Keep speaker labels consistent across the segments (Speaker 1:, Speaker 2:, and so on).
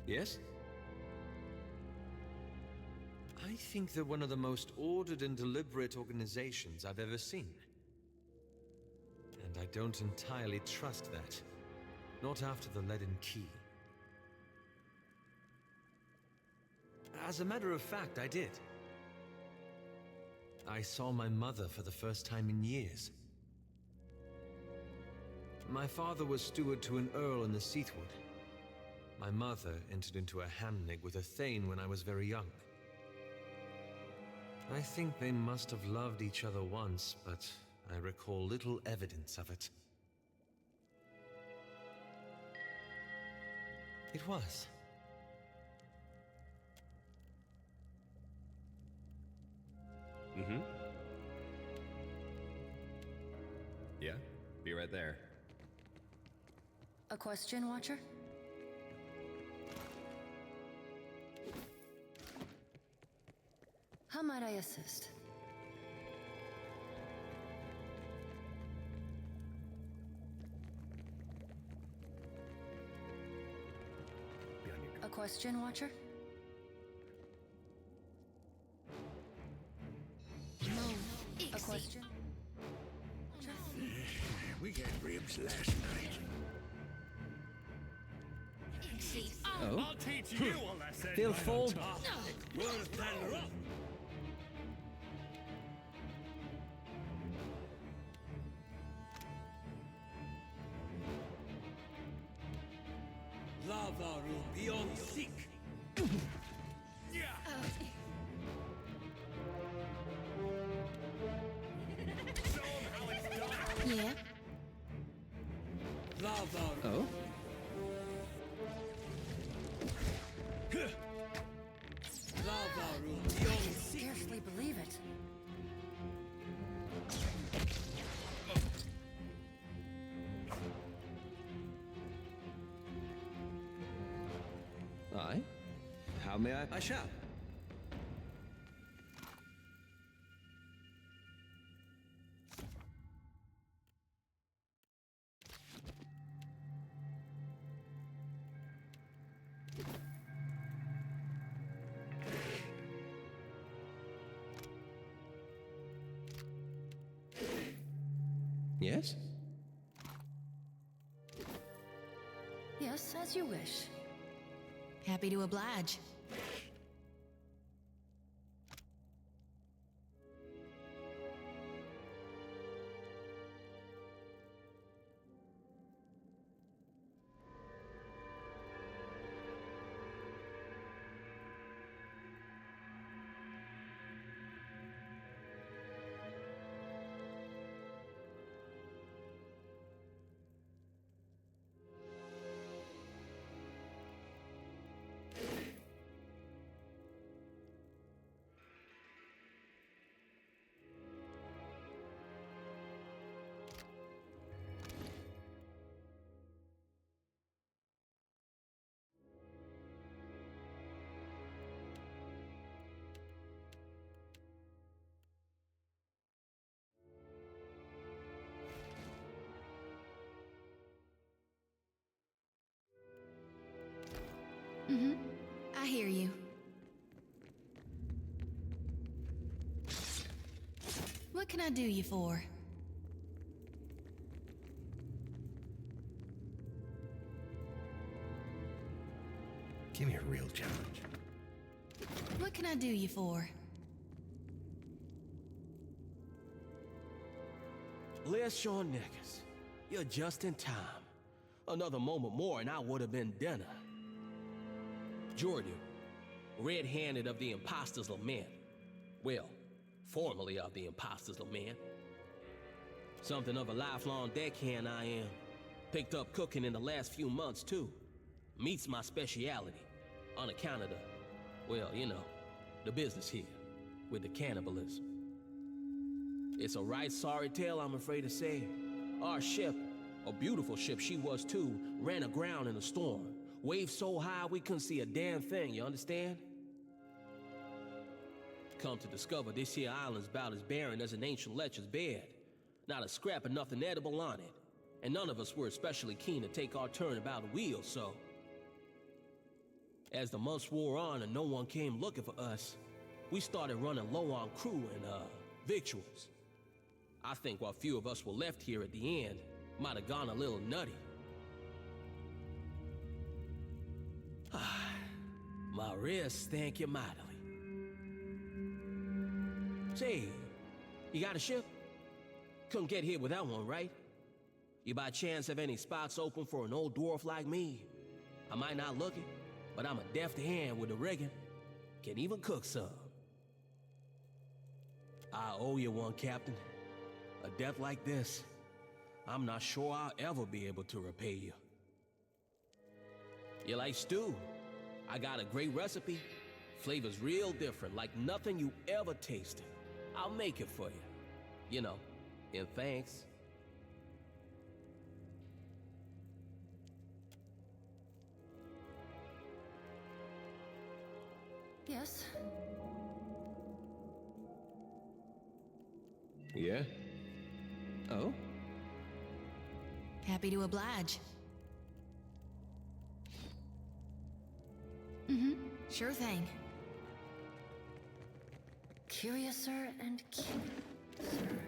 Speaker 1: Yes? I think they're one of the most ordered and deliberate organizations I've ever seen. And I don't entirely trust that. Not after the leaden key. As a matter of fact, I did. I saw my mother for the first time in years. My father was steward to an earl in the Seathwood. My mother entered into a handnig with a thane when I was very young. I think they must have loved each other once, but I recall little evidence of it. It was.
Speaker 2: Mm-hmm. Yeah, be right there.
Speaker 3: A question, Watcher? How might I assist? A question, Watcher? A question?
Speaker 4: We had ribs last night.
Speaker 5: Oh?
Speaker 6: I'll teach you a lesson.
Speaker 5: Feel full?
Speaker 4: Lava room beyond seek.
Speaker 3: Yeah?
Speaker 4: Lava room.
Speaker 5: Oh?
Speaker 4: Lava room
Speaker 3: I
Speaker 4: beyond
Speaker 3: can
Speaker 4: seek.
Speaker 3: scarcely believe it.
Speaker 5: Aye? How may I?
Speaker 1: I shall.
Speaker 5: Yes?
Speaker 3: Yes, as you wish.
Speaker 7: Happy to oblige. Mm-hmm. I hear you. What can I do you for?
Speaker 4: Give me a real challenge.
Speaker 7: What can I do you for?
Speaker 8: Les Sean Neckers, you're just in time. Another moment more and I would have been dinner. Jordan, red-handed of the Impostors Lament. Well, formerly of the Impostors Lament. Something of a lifelong deckhand I am. Picked up cooking in the last few months, too. Meat's my speciality, on account of the, well, you know, the business here, with the cannibalism. It's a right sorry tale, I'm afraid to say. Our ship, a beautiful ship she was too, ran aground in a storm. Waves so high we couldn't see a damn thing, you understand? Come to discover this here island's about as barren as an ancient lecher's bed. Not a scrap of nothing edible on it. And none of us were especially keen to take our turn about the wheel, so... As the months wore on and no one came looking for us, we started running low on crew and, victuals. I think what few of us were left here at the end might have gone a little nutty. My wrist thank you mightily. Say, you got a ship? Couldn't get here without one, right? You by chance have any spots open for an old dwarf like me? I might not look it, but I'm a deft hand with the rigging. Can even cook some. I owe you one, Captain. A death like this, I'm not sure I'll ever be able to repay you. You like stew? I got a great recipe. Flavor's real different, like nothing you ever tasted. I'll make it for you. You know, in thanks.
Speaker 3: Yes?
Speaker 2: Yeah?
Speaker 5: Oh?
Speaker 7: Happy to oblige. Mm-hmm. Sure thing.
Speaker 3: Curiouser and curiouser.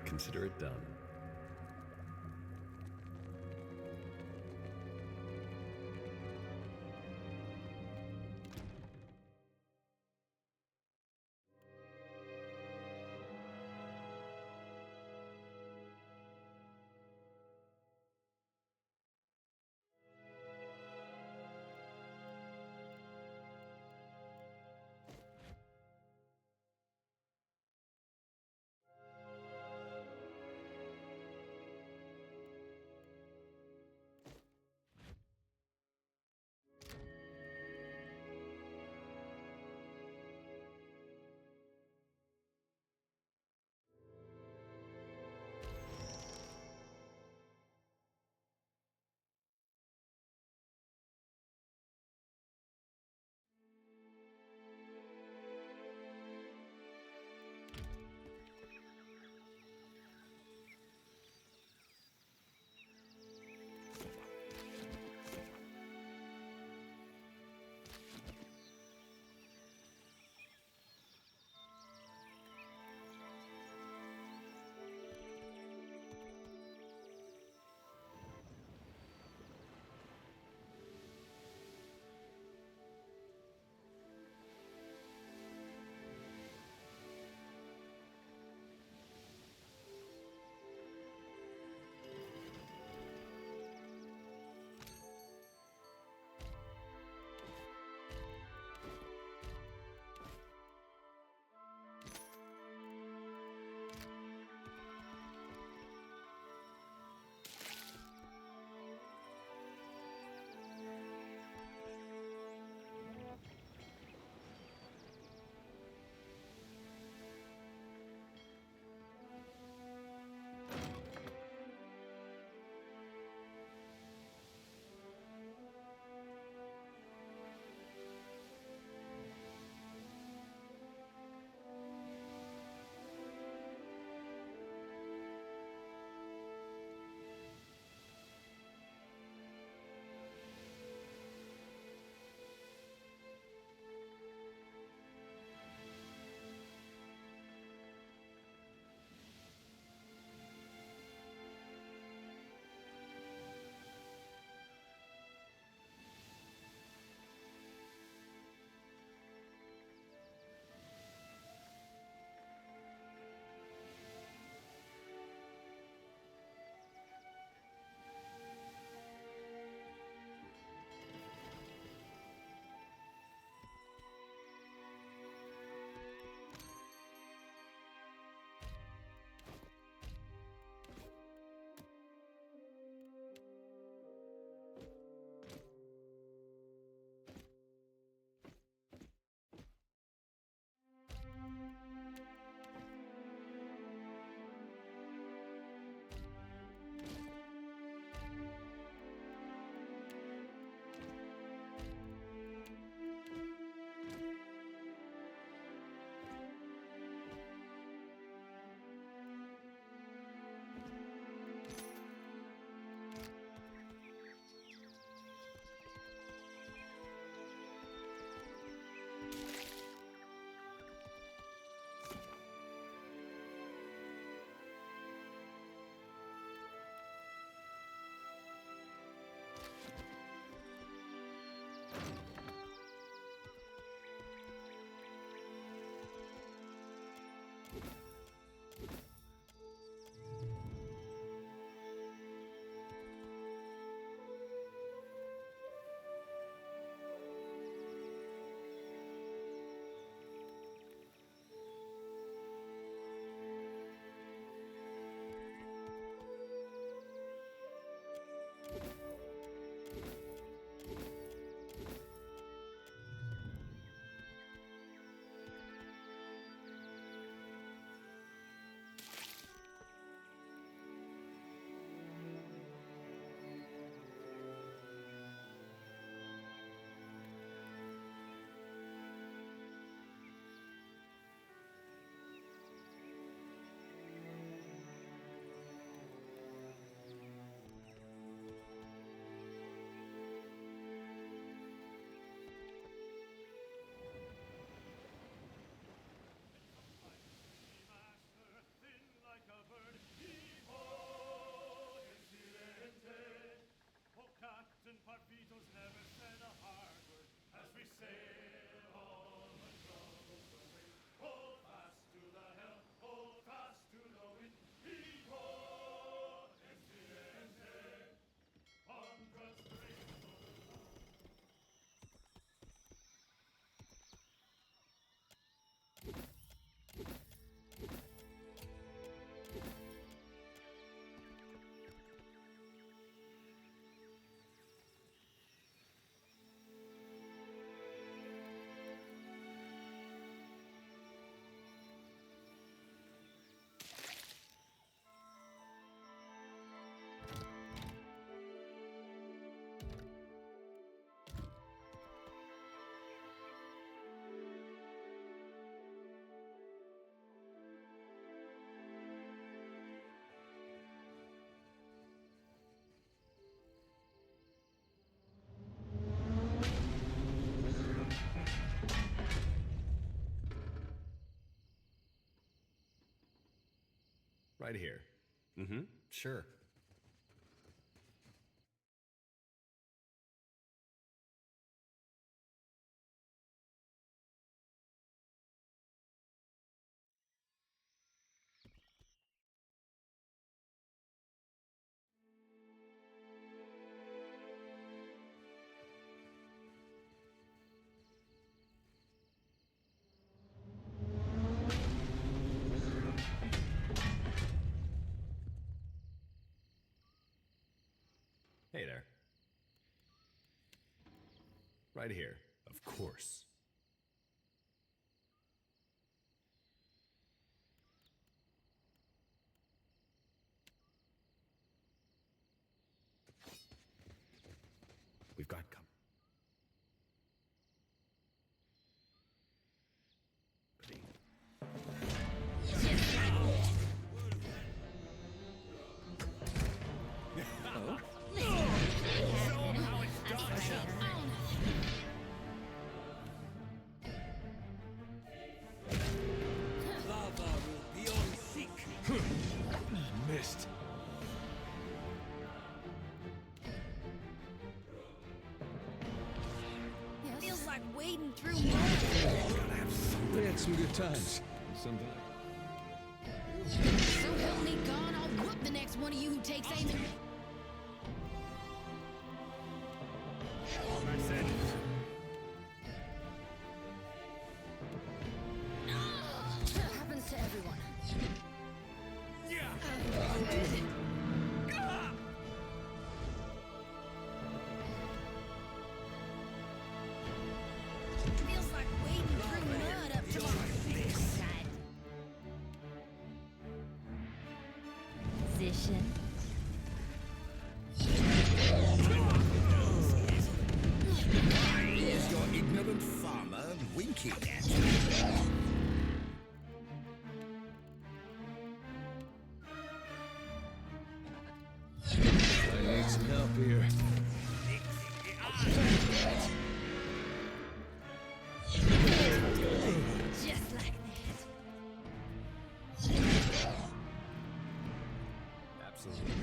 Speaker 2: Consider it done. Right here. Mm-hmm. Sure. Hey there. Right here, of course. We've got company.
Speaker 4: Lava will beyond seek.
Speaker 1: Missed.
Speaker 3: Yes.
Speaker 7: Feels like wading through mud.
Speaker 1: We had some good times. Something.
Speaker 7: So help me God, I'll whoop the next one of you who takes aim at me.
Speaker 3: Happens to everyone.
Speaker 7: Feels like wading through mud up to my side. Position.
Speaker 6: Is your ignorant farmer winking at you?
Speaker 1: I need some help here.
Speaker 7: Just like that.
Speaker 2: Absolutely.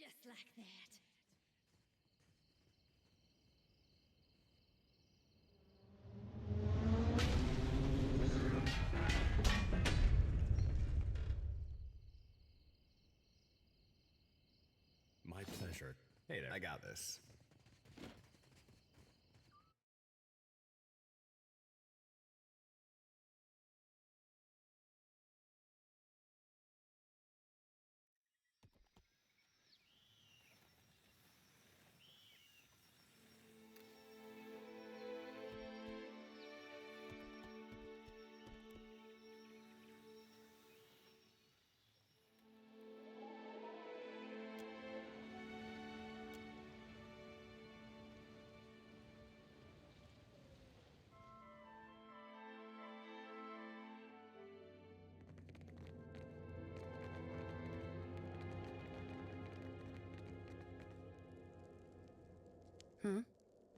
Speaker 7: Just like that.
Speaker 2: My pleasure. Hey there. I got this.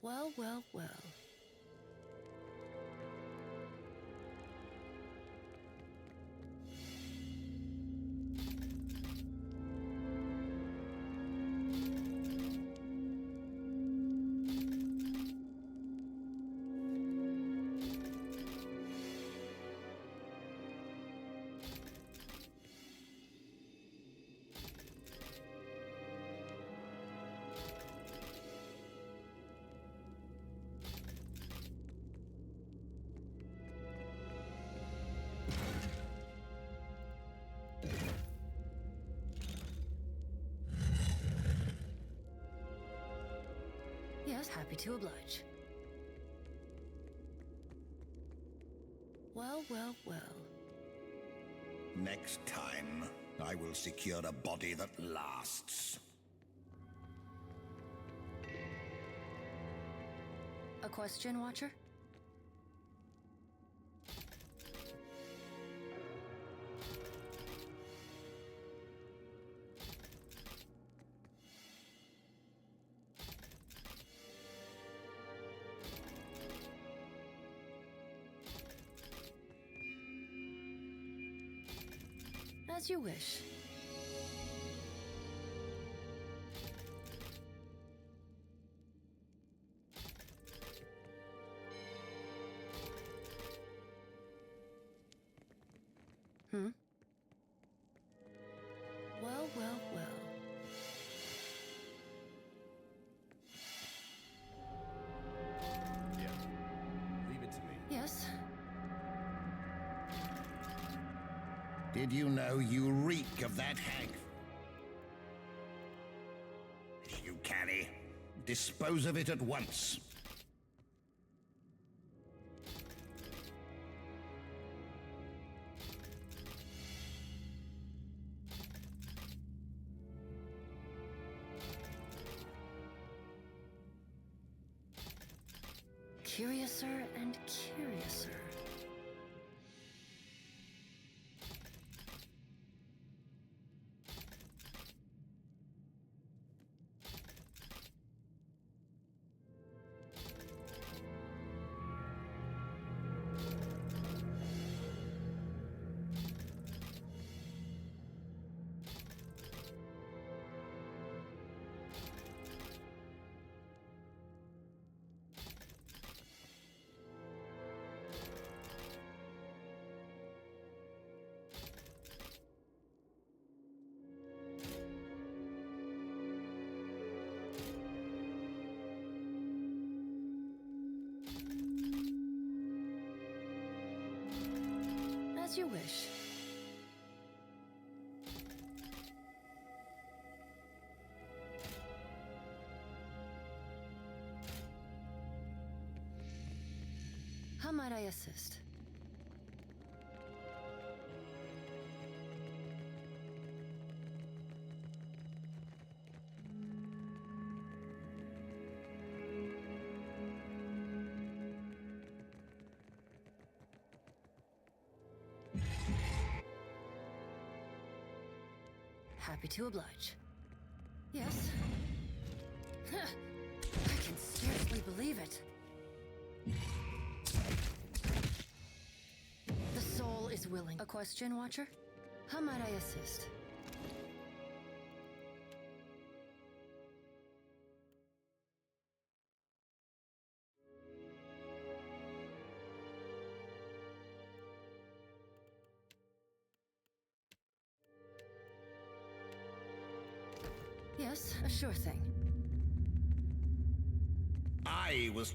Speaker 3: Well, well, well. Yes, happy to oblige. Well, well, well.
Speaker 6: Next time, I will secure a body that lasts.
Speaker 3: A question, Watcher? As you wish. Hmm? Well, well, well.
Speaker 2: Yeah. Leave it to me.
Speaker 3: Yes.
Speaker 6: Did you know you reek of that hag? You carry. Dispose of it at once.
Speaker 3: Curiouser and curiouser. As you wish. How might I assist? Happy to oblige. Yes. I can scarcely believe it. The soul is willing. A question, Watcher? How might I assist? Yes, a sure thing.
Speaker 6: I was...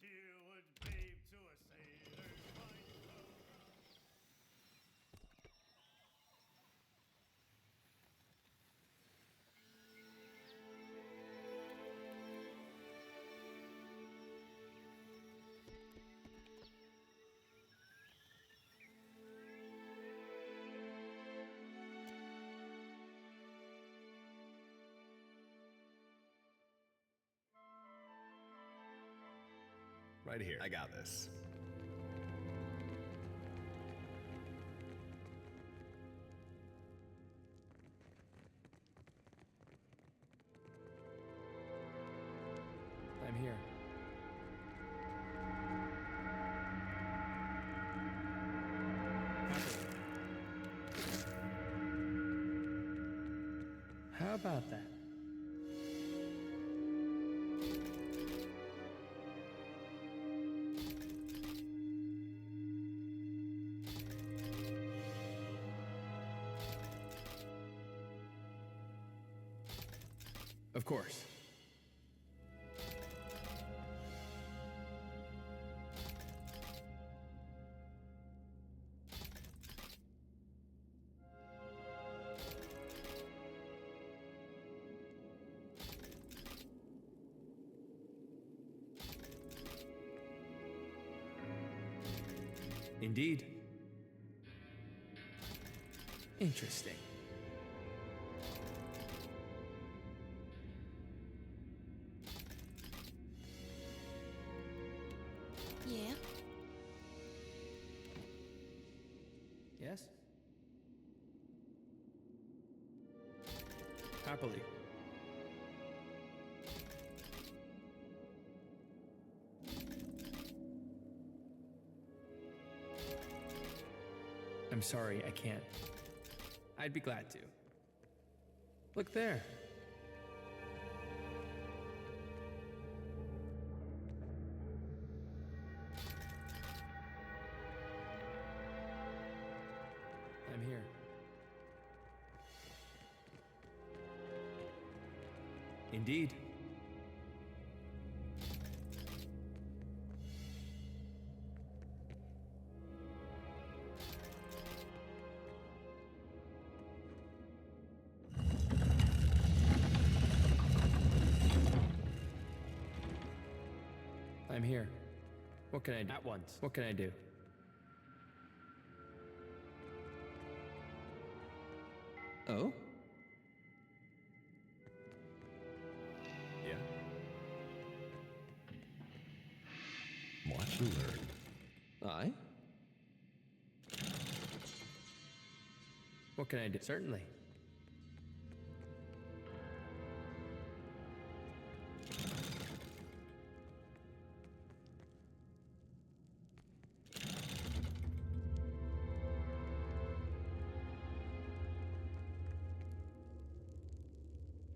Speaker 9: tear would cleave to a sailor's mind.
Speaker 2: Right here. I got this.
Speaker 5: I'm here. How about that? Of course. Indeed. Interesting.
Speaker 7: Yeah.
Speaker 5: Yes? Happily. I'm sorry, I can't. I'd be glad to. Look there. I'm here. Indeed. I'm here. What can I do? At once. What can I do? Oh?
Speaker 2: Yeah. Watch and learn.
Speaker 5: I? What can I do? Certainly.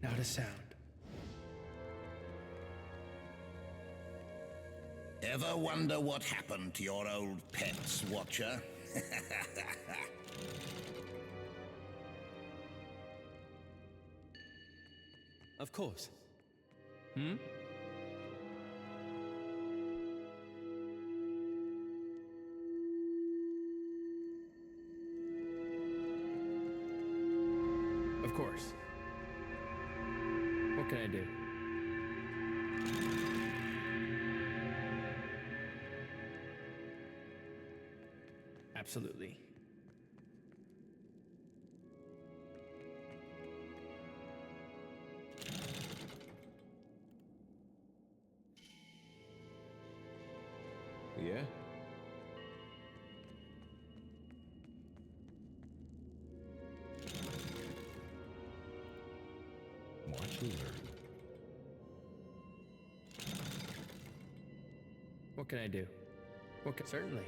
Speaker 5: Not a sound.
Speaker 6: Ever wonder what happened to your old pets, Watcher?
Speaker 1: Of course.
Speaker 5: Hmm? Of course. What can I do? Absolutely.
Speaker 2: Yeah. Watch and learn.
Speaker 5: What can I do? What can... Certainly.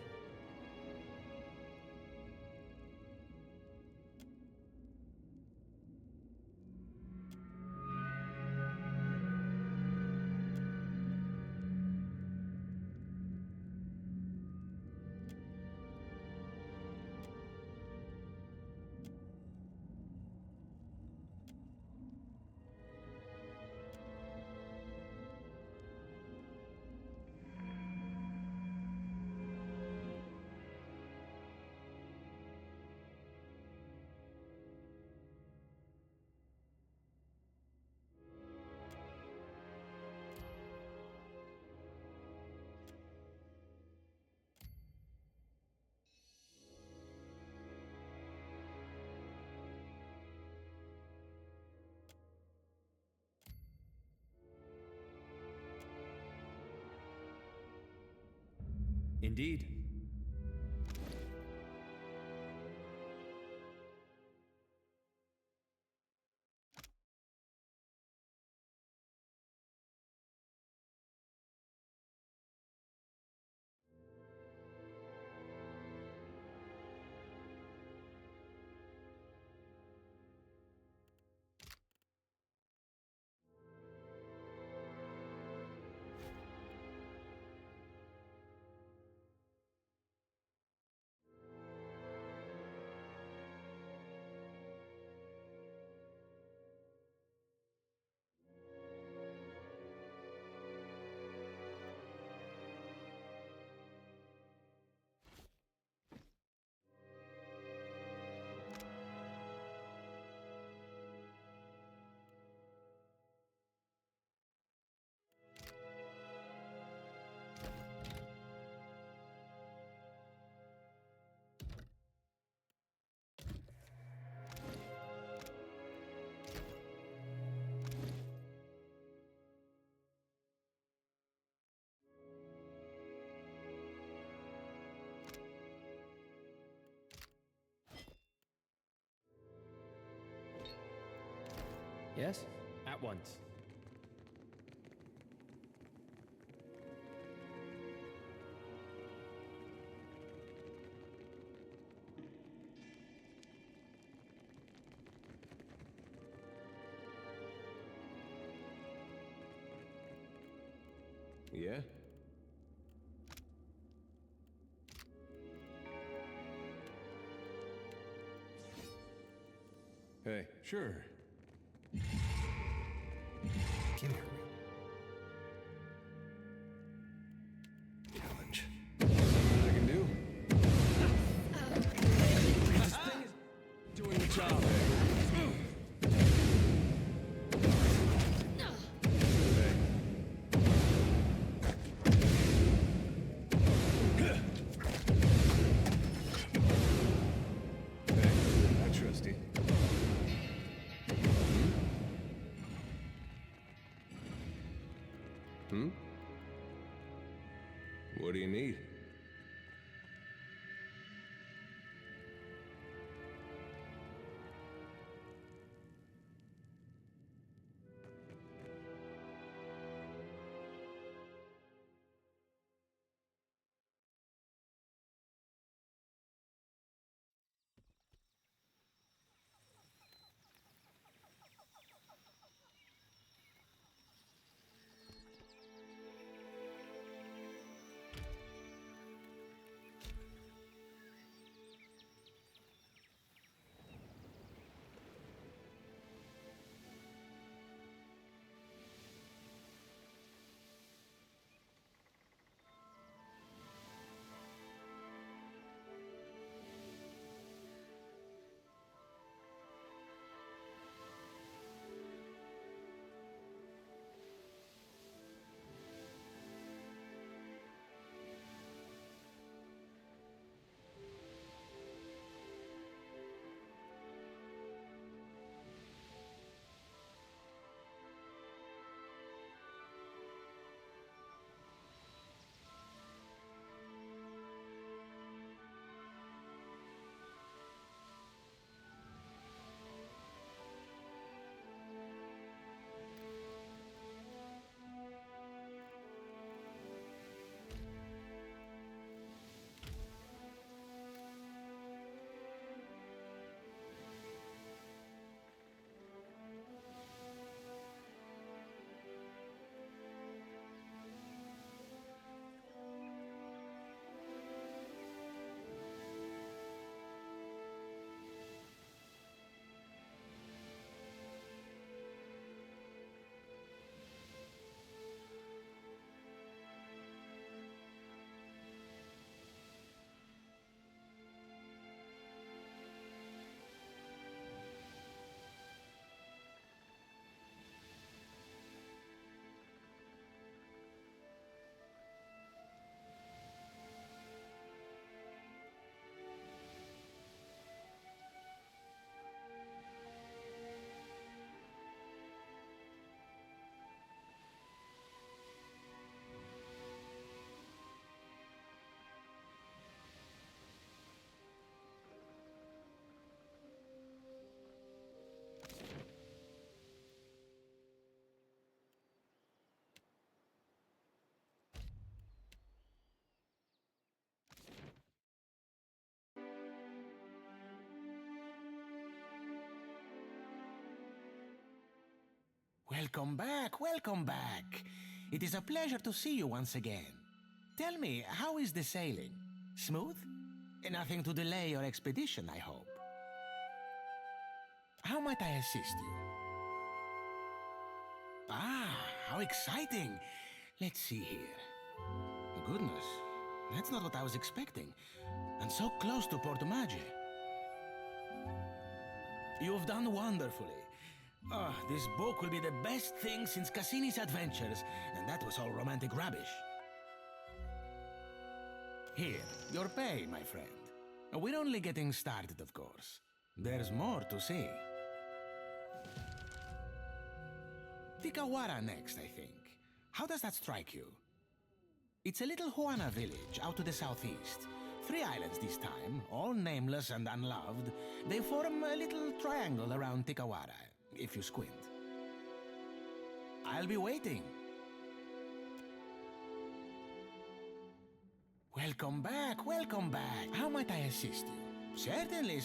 Speaker 1: Indeed.
Speaker 5: Yes? At once.
Speaker 2: Yeah? Hey,
Speaker 1: Sure. Give me a challenge.
Speaker 2: I can do?
Speaker 8: This thing is doing the job.
Speaker 2: I trust you. Hmm? What do you need?
Speaker 6: Welcome back, welcome back. It is a pleasure to see you once again. Tell me, how is the sailing? Smooth? Nothing to delay your expedition, I hope. How might I assist you? Ah, how exciting! Let's see here. Goodness, that's not what I was expecting. And so close to Porto Maggi. You've done wonderfully. Ah, this book will be the best thing since Cassini's adventures, and that was all romantic rubbish. Here, your pay, my friend. We're only getting started, of course. There's more to see. Tikawara next, I think. How does that strike you? It's a little Huana village out to the southeast. 3 islands this time, all nameless and unloved. They form a little triangle around Tikawara, if you squint. I'll be waiting. Welcome back, welcome back. How might I assist you? Certainly.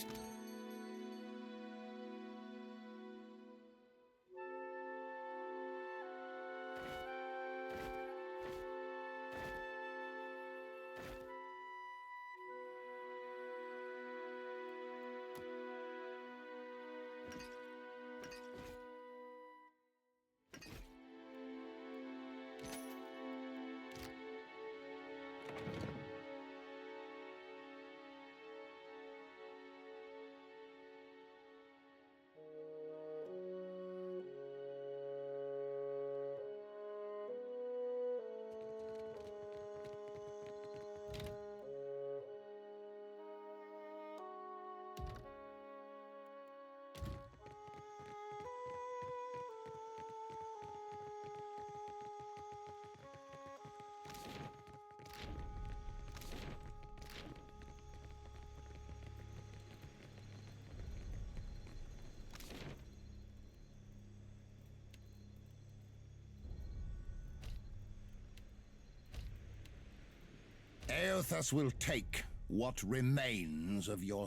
Speaker 6: Eothas will take what remains of your...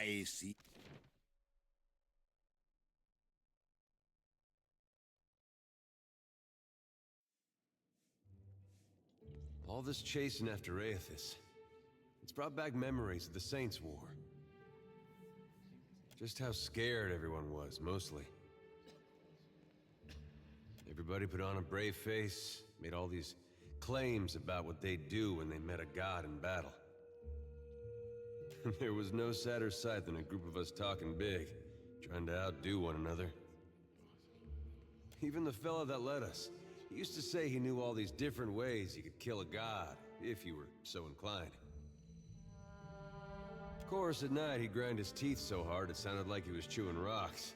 Speaker 6: I see.
Speaker 1: All this chasing after Aethys, it's brought back memories of the Saints' War. Just how scared everyone was, mostly. Everybody put on a brave face, made all these claims about what they'd do when they met a god in battle. There was no sadder sight than a group of us talking big, trying to outdo one another. Even the fella that led us, he used to say he knew all these different ways you could kill a god, if you were so inclined. Of course, at night he'd grind his teeth so hard it sounded like he was chewing rocks,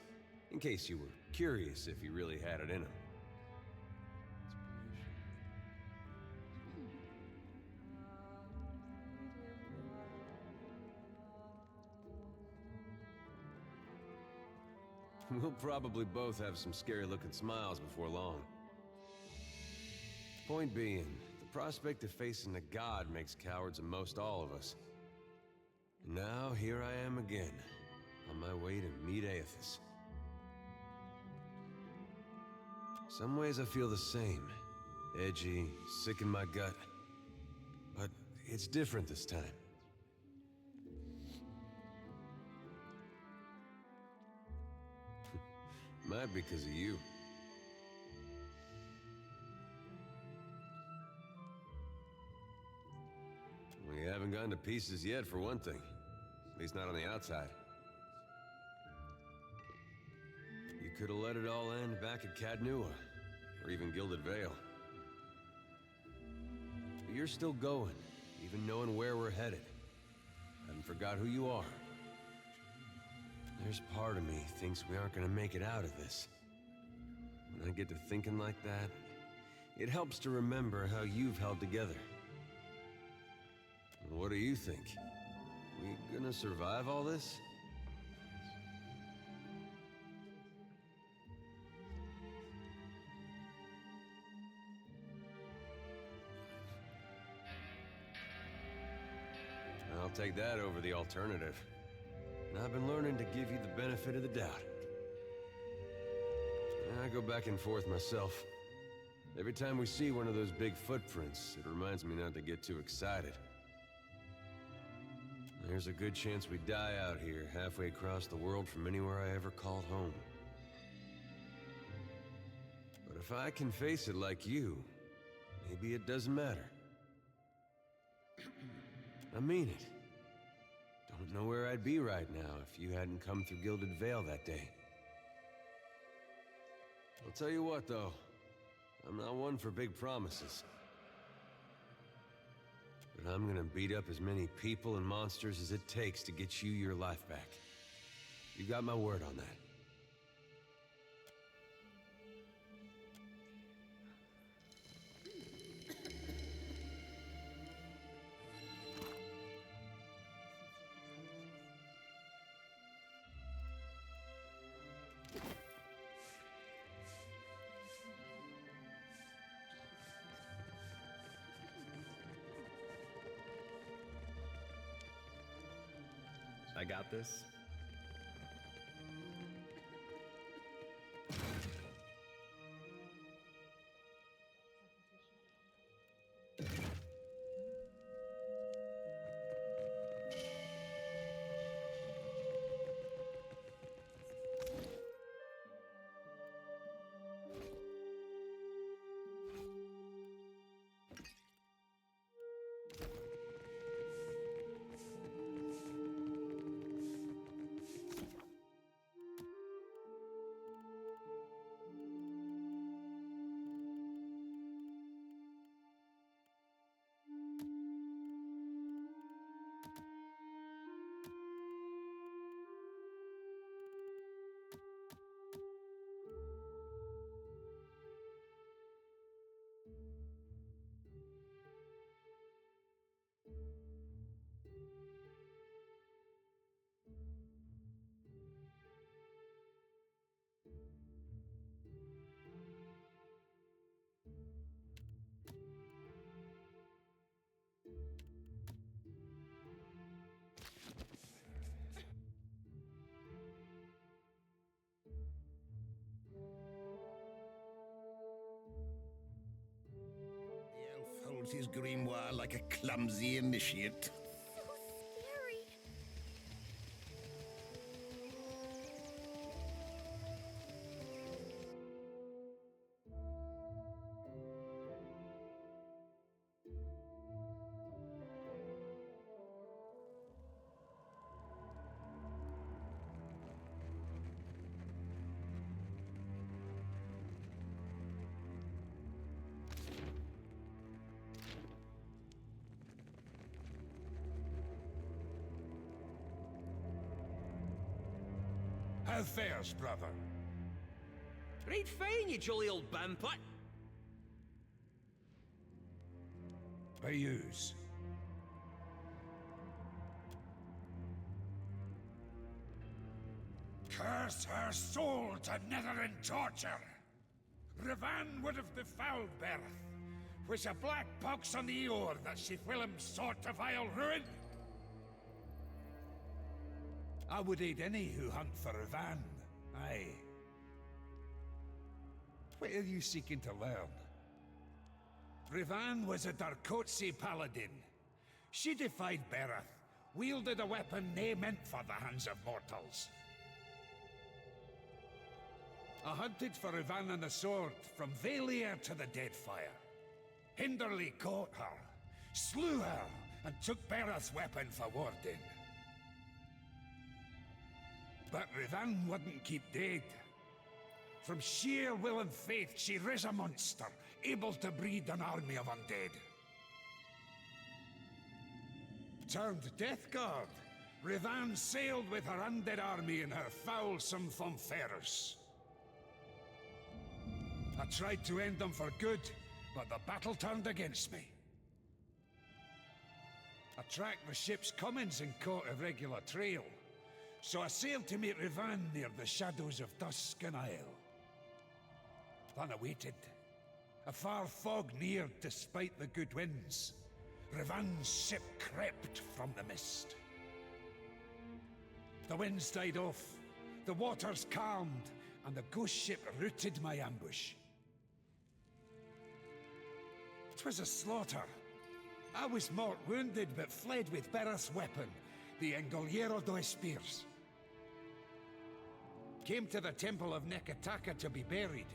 Speaker 1: in case you were curious if he really had it in him. We'll probably both have some scary-looking smiles before long. Point being, the prospect of facing a god makes cowards of most all of us. And now, here I am again, on my way to meet Aethys. Some ways I feel the same. Edgy, sick in my gut. But it's different this time. Might be because of you. We haven't gone to pieces yet, for one thing. At least not on the outside. You could have let it all end back at Cadnua, or even Gilded Vale. But you're still going, even knowing where we're headed. Haven't forgot who you are. There's part of me thinks we aren't gonna make it out of this. When I get to thinking like that, it helps to remember how you've held together. What do you think? We gonna survive all this? I'll take that over the alternative. And I've been learning to give you the benefit of the doubt. I go back and forth myself. Every time we see one of those big footprints, it reminds me not to get too excited. There's a good chance we die out here, halfway across the world from anywhere I ever called home. But if I can face it like you, maybe it doesn't matter. I mean it. Don't know where I'd be right now if you hadn't come through Gilded Vale that day. I'll tell you what, though. I'm not one for big promises. But I'm gonna beat up as many people and monsters as it takes to get you your life back. You got my word on that.
Speaker 5: I got this.
Speaker 10: out his grimoire like a clumsy initiate.
Speaker 7: So scary.
Speaker 9: How fares, brother?
Speaker 8: Right fine, you jolly old bampot.
Speaker 9: By yous. Curse her soul to netherin torture. Revan would have befouled Berth, which a black pox on the oar that she whilom sought to vile ruin. I would aid any who hunt for Revan, aye. What are you seeking to learn? Revan was a Darkotsi paladin. She defied Bereth, wielded a weapon nae meant for the hands of mortals. I hunted for Revan and the sword, from Valir to the Deadfire. Hinderly caught her, slew her, and took Bereth's weapon for warding. But Revan wouldn't keep dead. From sheer will and faith, she riz a monster, able to breed an army of undead. Turned Death Guard, Revan sailed with her undead army in her foulsome Thomferus. I tried to end them for good, but the battle turned against me. I tracked the ship's comings and caught a regular trail. So I sailed to meet Revan near the shadows of Duskin Isle. Then I waited. A far fog neared despite the good winds. Revan's ship crept from the mist. The winds died off, the waters calmed, and the ghost ship routed my ambush. 'Twas a slaughter. I was mort wounded, but fled with Bereth's weapon, the Engoliero dos Spears. Came to the temple of Nekataka to be buried,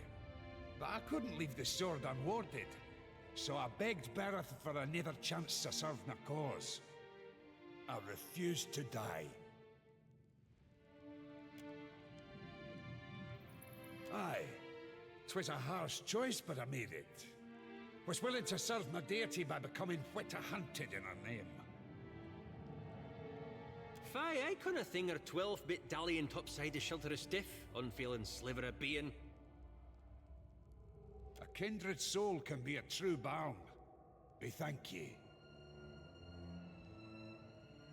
Speaker 9: but I couldn't leave the sword unwarded, so I begged Bereth for another chance to serve my cause. I refused to die. Aye, 'twas a harsh choice, but I made it. Was willing to serve my deity by becoming what I hunted in her name.
Speaker 8: Fie, I couldn't thing her 12-bit dallying topside to shelter a stiff, unfailing sliver of being.
Speaker 9: A kindred soul can be a true balm. We thank ye.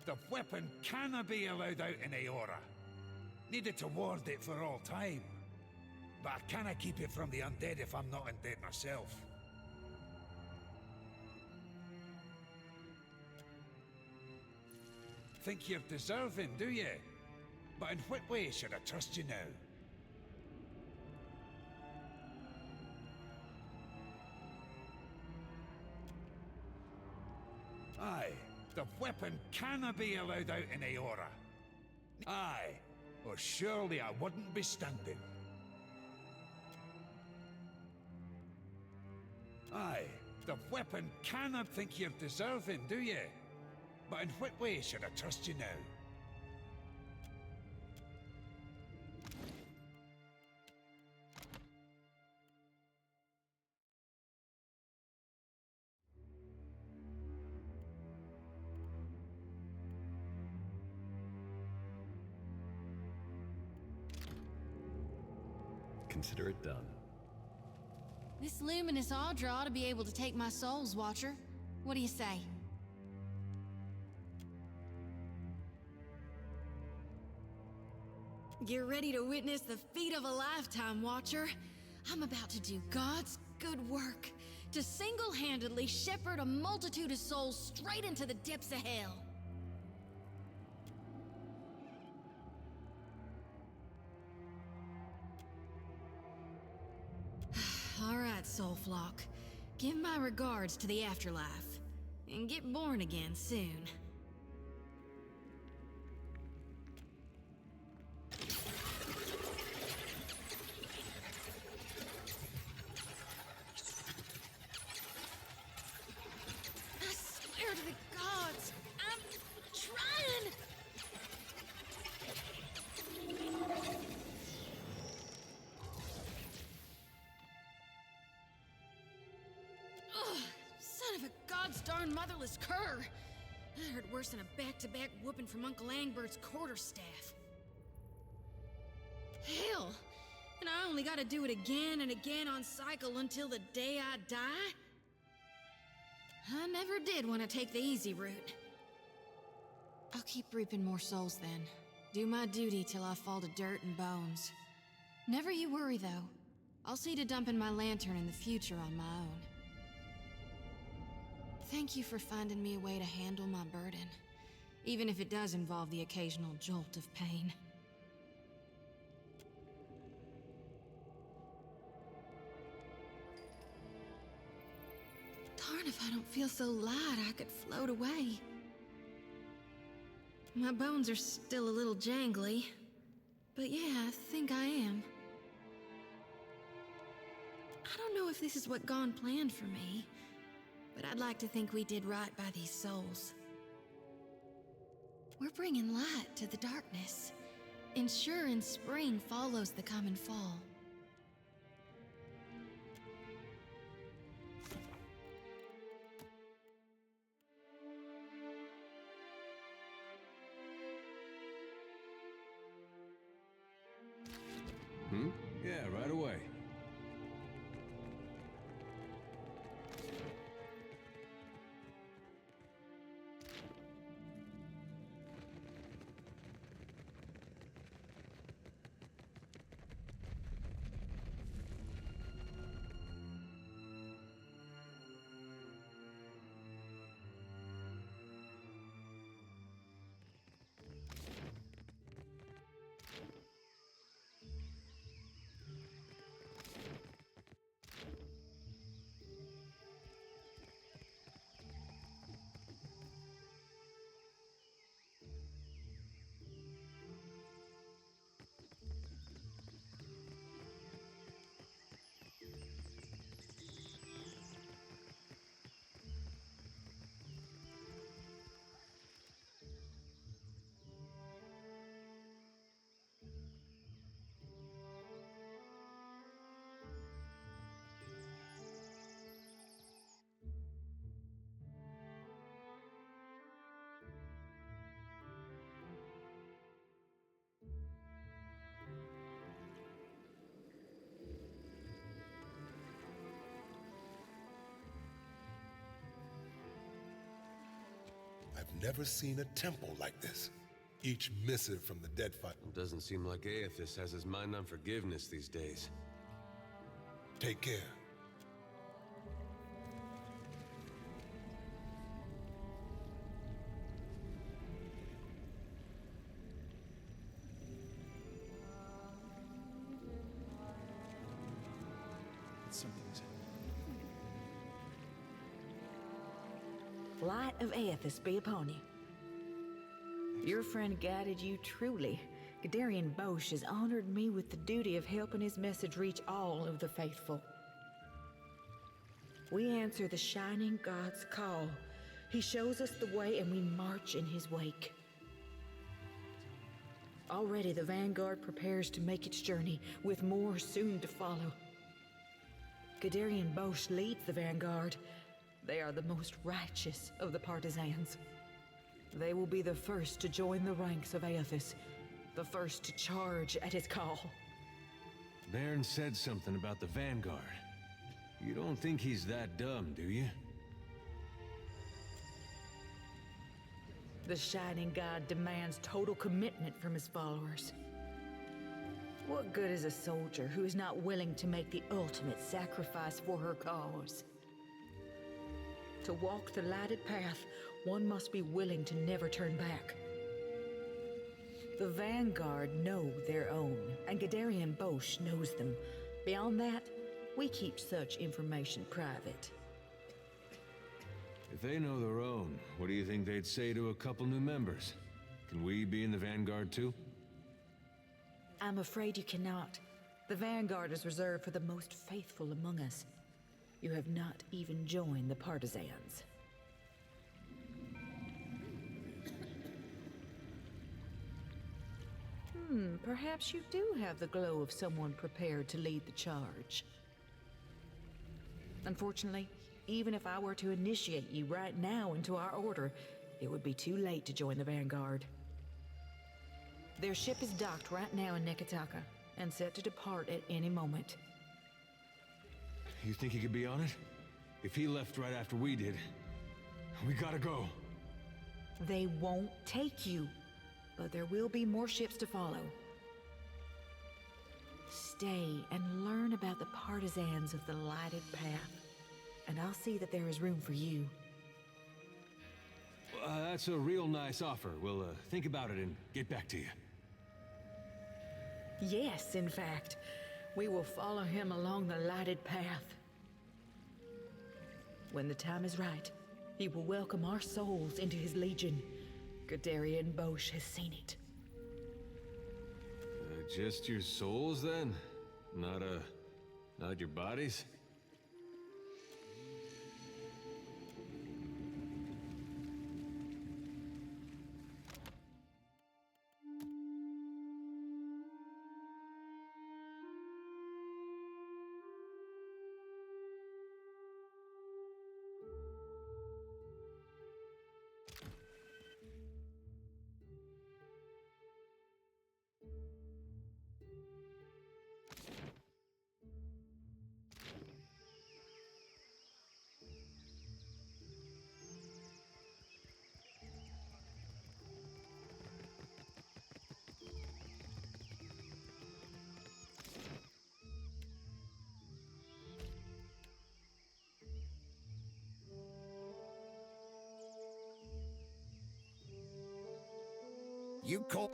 Speaker 9: The weapon canna be allowed out in Aora. Needed to ward it for all time. But I canna keep it from the undead if I'm not undead myself. Think you're deserving, do you? But in what way should I trust you now? Aye, the weapon canna be allowed out in Aora. Aye, or surely I wouldn't be standing. Aye, the weapon cannot think you're deserving, do you? But in what way should I trust you now?
Speaker 2: Consider it done.
Speaker 7: This luminous Audra ought to be able to take my soul's watcher. What do you say? Get ready to witness the feat of a lifetime, Watcher. I'm about to do God's good work, to single-handedly shepherd a multitude of souls straight into the depths of hell. All right, Soul Flock. Give my regards to the afterlife, and get born again soon. I swear to the gods, I'm trying! Ugh, son of a god's darn motherless cur! That hurt worse than a back-to-back whooping from Uncle Angbert's quarterstaff. Hell! And I only gotta do it again and again on cycle until the day I die? I never did want to take the easy route. I'll keep reaping more souls then. Do my duty till I fall to dirt and bones. Never you worry, though. I'll see to dumping my lantern in the future on my own. Thank you for finding me a way to handle my burden, even if it does involve the occasional jolt of pain. Darn if I don't feel so light I could float away. My bones are still a little jangly, but yeah, I think I am. I don't know if this is what God planned for me, but I'd like to think we did right by these souls. We're bringing light to the darkness, ensuring spring follows the common fall.
Speaker 1: Yeah, right away.
Speaker 11: I've never seen a temple like this. Each missive from the Deadfighter.
Speaker 1: It doesn't seem like Aethys has his mind on forgiveness these days.
Speaker 11: Take care.
Speaker 5: Something's...
Speaker 12: Light of Aethys be upon you. Your friend guided you truly. Gadarian Bosch has honored me with the duty of helping his message reach all of the faithful. We answer the Shining God's call. He shows us the way and we march in his wake. Already the Vanguard prepares to make its journey, with more soon to follow. Gadarian Bosch leads the Vanguard. They are the most righteous of the partisans. They will be the first to join the ranks of Aethys, the first to charge at his call.
Speaker 1: Baron said something about the Vanguard. You don't think he's that dumb, do you?
Speaker 12: The Shining God demands total commitment from his followers. What good is a soldier who is not willing to make the ultimate sacrifice for her cause? To walk the lighted path, one must be willing to never turn back. The Vanguard know their own, and Gadarian Bosch knows them. Beyond that, we keep such information private.
Speaker 1: If they know their own, what do you think they'd say to a couple new members? Can we be in the Vanguard too?
Speaker 12: I'm afraid you cannot. The Vanguard is reserved for the most faithful among us. You have not even joined the partisans. Perhaps you do have the glow of someone prepared to lead the charge. Unfortunately, even if I were to initiate you right now into our order, it would be too late to join the Vanguard. Their ship is docked right now in Nekataka, and set to depart at any moment.
Speaker 1: You think he could be on it? If he left right after we did, we gotta go.
Speaker 12: They won't take you, but there will be more ships to follow. Stay and learn about the partisans of the lighted path, and I'll see that there is room for you.
Speaker 1: That's a real nice offer. We'll think about it and get back to you.
Speaker 12: Yes, in fact. We will follow him along the lighted path. When the time is right, he will welcome our souls into his legion. Guderian Bosch has seen it.
Speaker 1: Just your souls, then? Not your bodies?
Speaker 10: You call...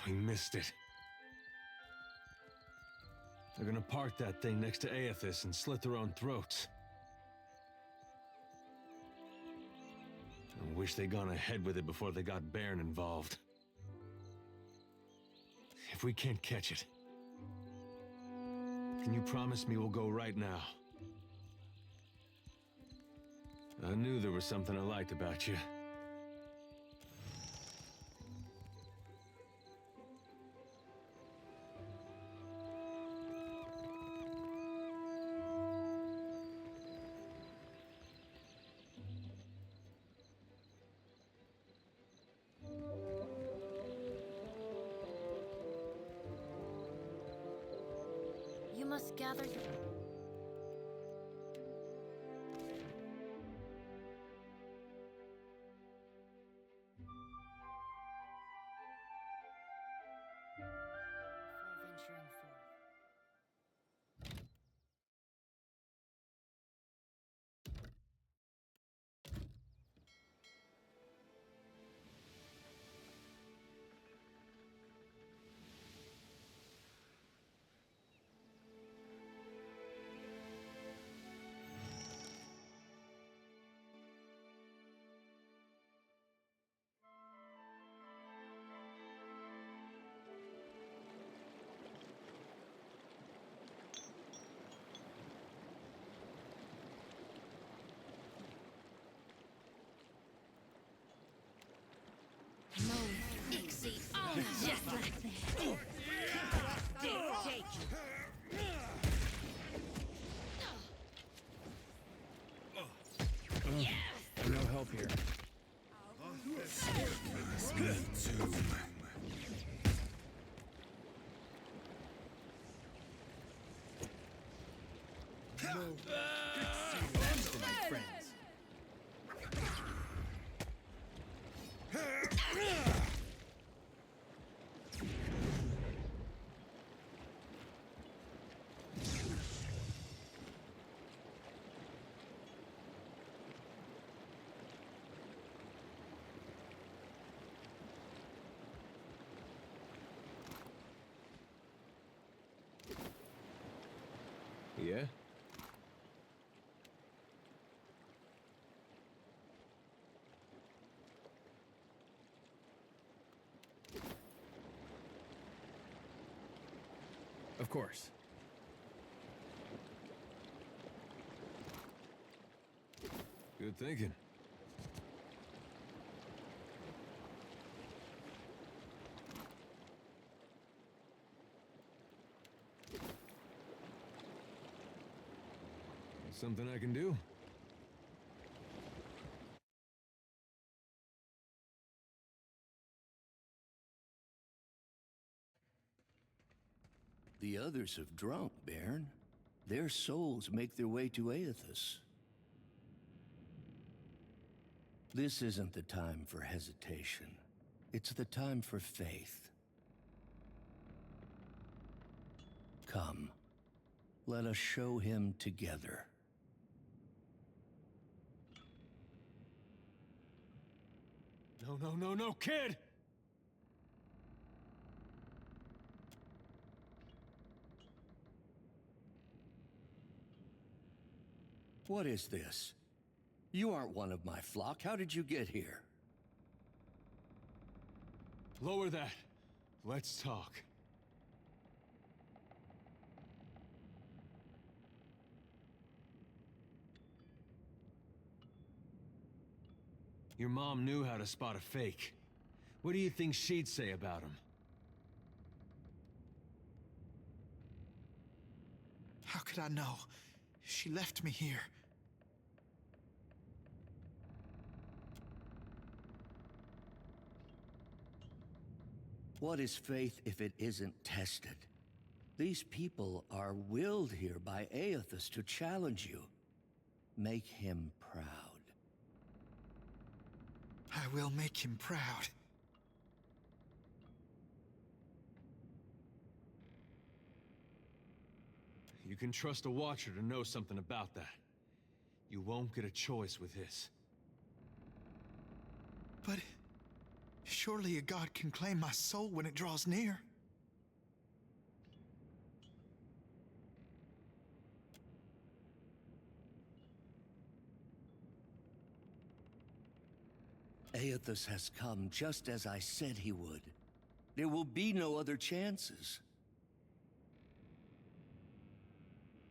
Speaker 1: We missed it. They're gonna park that thing next to Aethys and slit their own throats. I wish they'd gone ahead with it before they got Bairn involved. If we can't catch it, can you promise me we'll go right now? I knew there was something I liked about you.
Speaker 3: You must gather your... before venturing forth.
Speaker 7: Just like that. Take
Speaker 5: No help here.
Speaker 11: Me too.
Speaker 5: To my friends.
Speaker 2: Yeah?
Speaker 5: Of course.
Speaker 2: Good thinking. Something I can do?
Speaker 10: The others have drunk, Baron. Their souls make their way to Aethys. This isn't the time for hesitation. It's the time for faith. Come, let us show him together.
Speaker 2: No, kid!
Speaker 10: What is this? You aren't one of my flock. How did you get here?
Speaker 2: Lower that. Let's talk. Your mom knew how to spot a fake. What do you think she'd say about him?
Speaker 13: How could I know? She left me here.
Speaker 10: What is faith if it isn't tested? These people are willed here by Aethys to challenge you. Make him proud.
Speaker 13: I will make him proud.
Speaker 2: You can trust a Watcher to know something about that. You won't get a choice with his.
Speaker 13: But surely a god can claim my soul when it draws near.
Speaker 10: Aethys has come just as I said he would. There will be no other chances.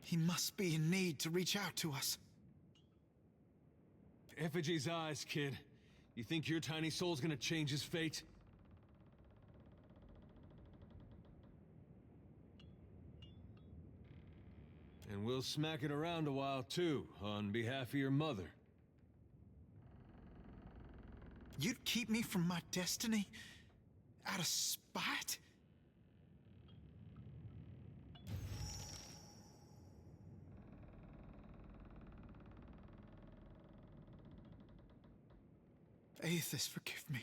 Speaker 13: He must be in need to reach out to us.
Speaker 2: Effigy's eyes, kid. You think your tiny soul's gonna change his fate? And we'll smack it around a while too, on behalf of your mother.
Speaker 13: You'd keep me from my destiny? Out of spite? Aethys, forgive me.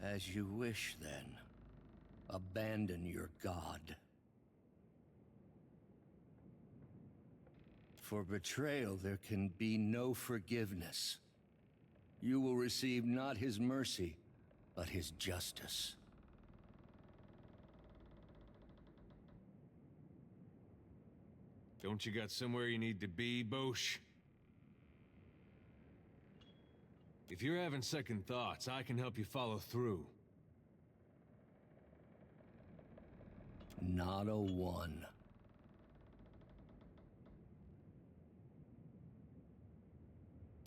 Speaker 10: As you wish, then. Abandon your god. For betrayal, there can be no forgiveness. You will receive not his mercy, but his justice.
Speaker 2: Don't you got somewhere you need to be, Bosch? If you're having second thoughts, I can help you follow through.
Speaker 10: Not a one.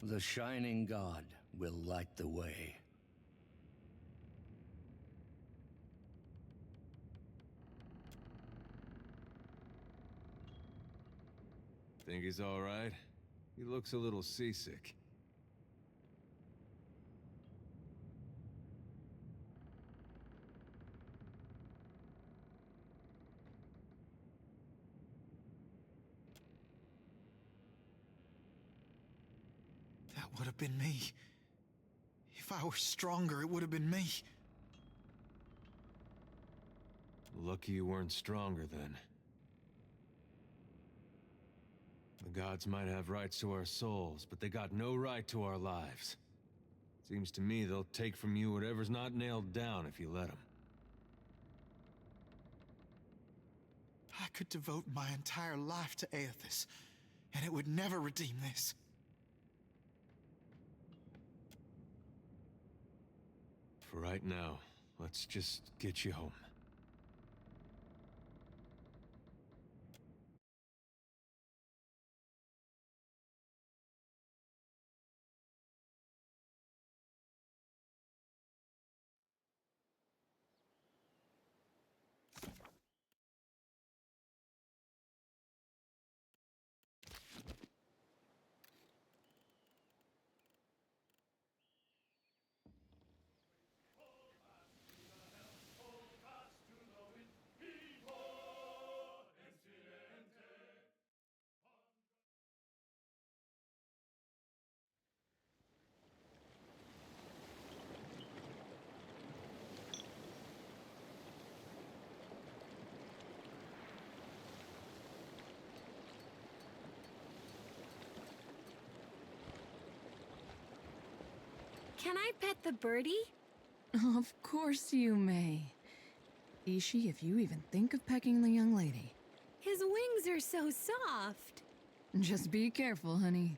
Speaker 10: The Shining God will light the way.
Speaker 2: Think he's all right? He looks a little seasick.
Speaker 13: That would have been me. If I were stronger, it would have been me.
Speaker 2: Lucky you weren't stronger then. The gods might have rights to our souls, but they got no right to our lives. Seems to me they'll take from you whatever's not nailed down if you let them.
Speaker 13: I could devote my entire life to Aethys, and it would never redeem this.
Speaker 2: For right now, let's just get you home.
Speaker 14: Can I pet the birdie?
Speaker 15: Of course you may. Ishi, if you even think of pecking the young lady.
Speaker 14: His wings are so soft.
Speaker 15: Just be careful, honey.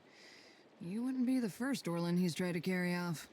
Speaker 15: You wouldn't be the first Orlin he's tried to carry off.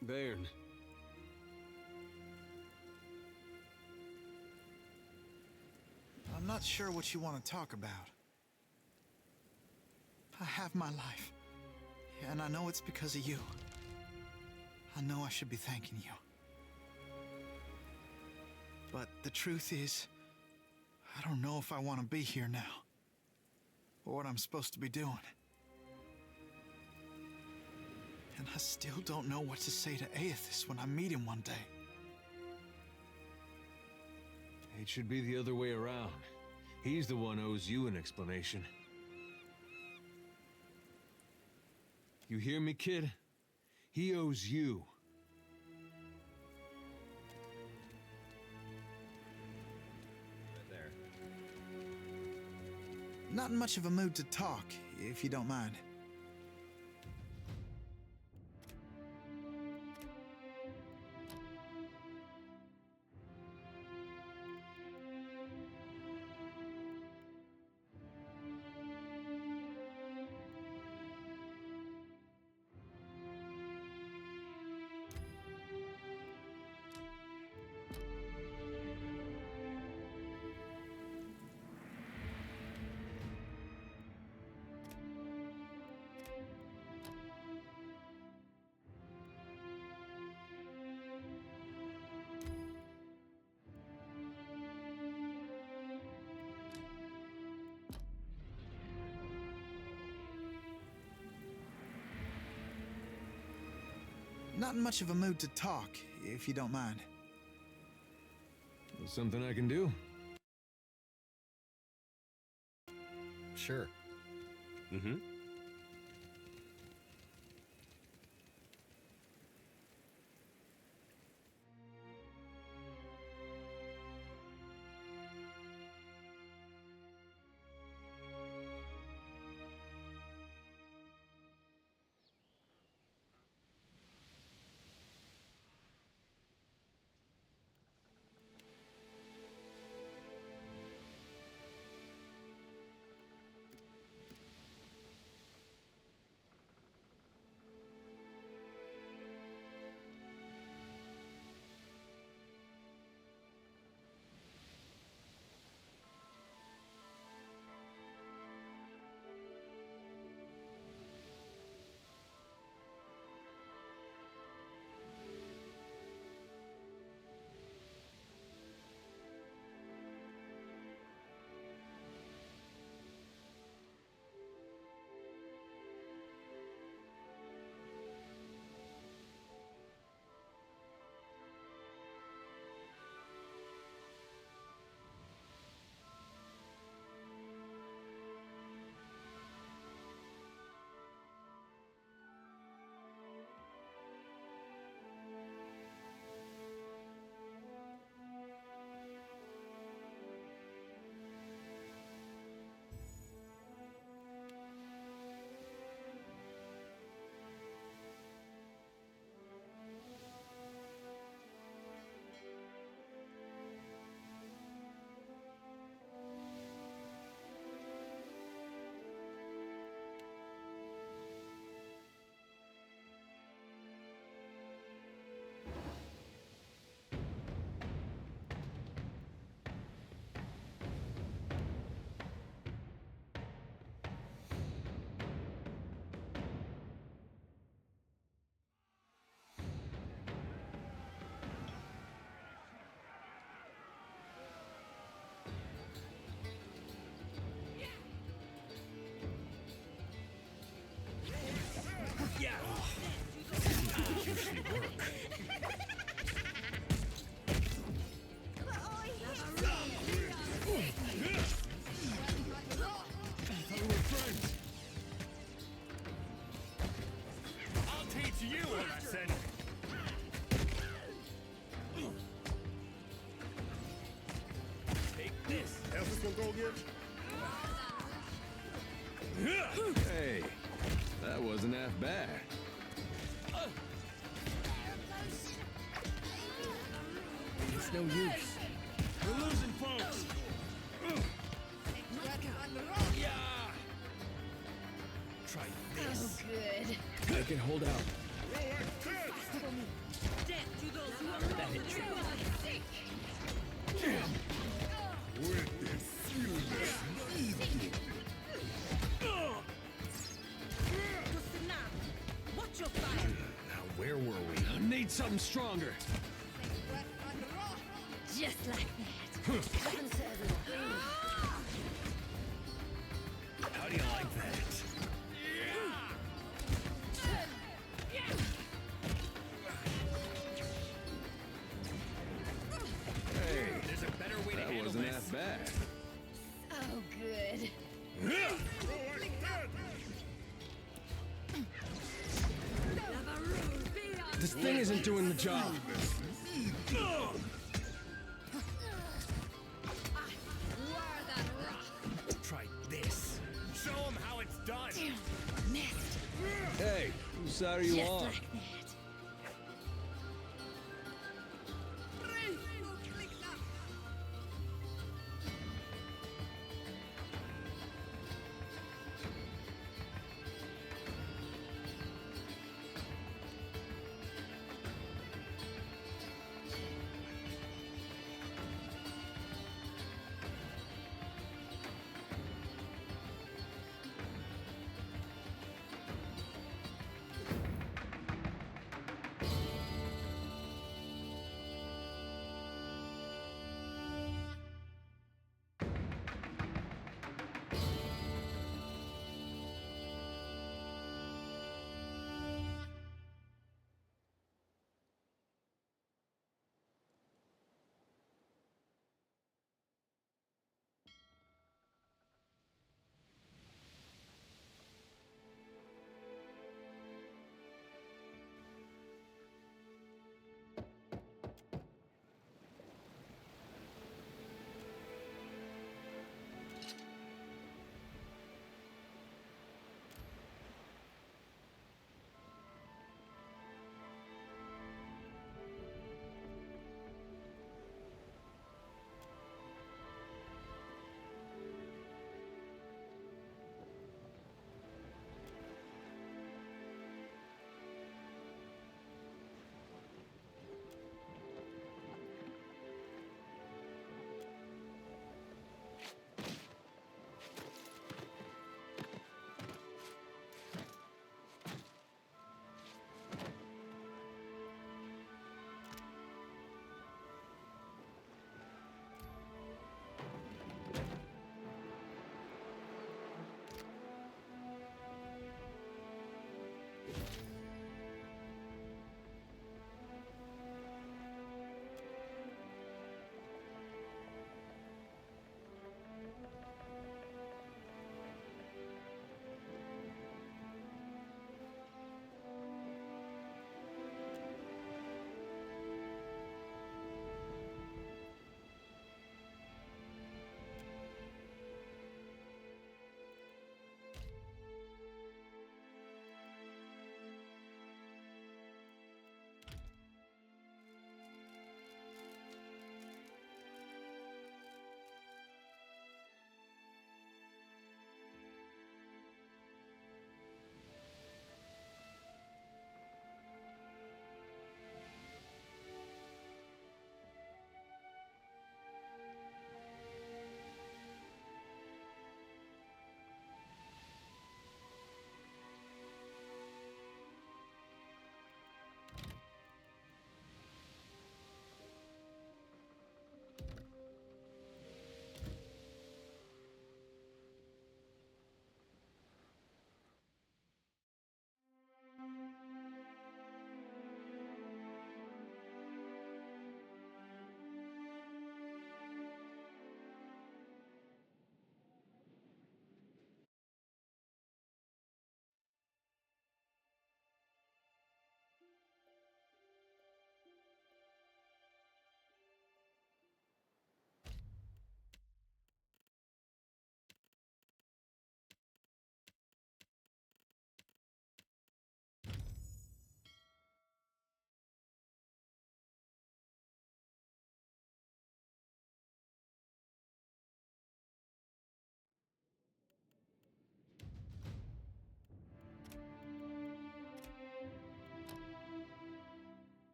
Speaker 2: Bairn.
Speaker 13: I'm not sure what you want to talk about. I have my life. And I know it's because of you. I know I should be thanking you. But the truth is, I don't know if I want to be here now. Or what I'm supposed to be doing. And I still don't know what to say to Aethys when I meet him one day.
Speaker 2: It should be the other way around. He's the one who owes you an explanation. You hear me, kid? He owes you.
Speaker 5: There.
Speaker 13: Not in much of a mood to talk, if you don't mind. Not in much of a mood to talk, if you don't mind.
Speaker 2: There's something I can do?
Speaker 5: Sure. Mm-hmm.
Speaker 2: Hey, that wasn't half bad.
Speaker 5: It's no use.
Speaker 9: We're losing folks.
Speaker 5: Yeah. Try this.
Speaker 7: Oh, good.
Speaker 5: I can hold out.
Speaker 4: Death to those who are
Speaker 5: That hit true.
Speaker 2: Where were we? I need something stronger.
Speaker 14: Just like that.
Speaker 3: Weapons to everyone.
Speaker 2: How do you like that? Hey, there's a better way to handle this. That wasn't that bad.
Speaker 14: Oh, good.
Speaker 2: This thing isn't doing the job. Try this. Show them how it's done.
Speaker 14: Missed.
Speaker 2: Hey, whose side are you
Speaker 14: Just
Speaker 2: on?
Speaker 14: like that.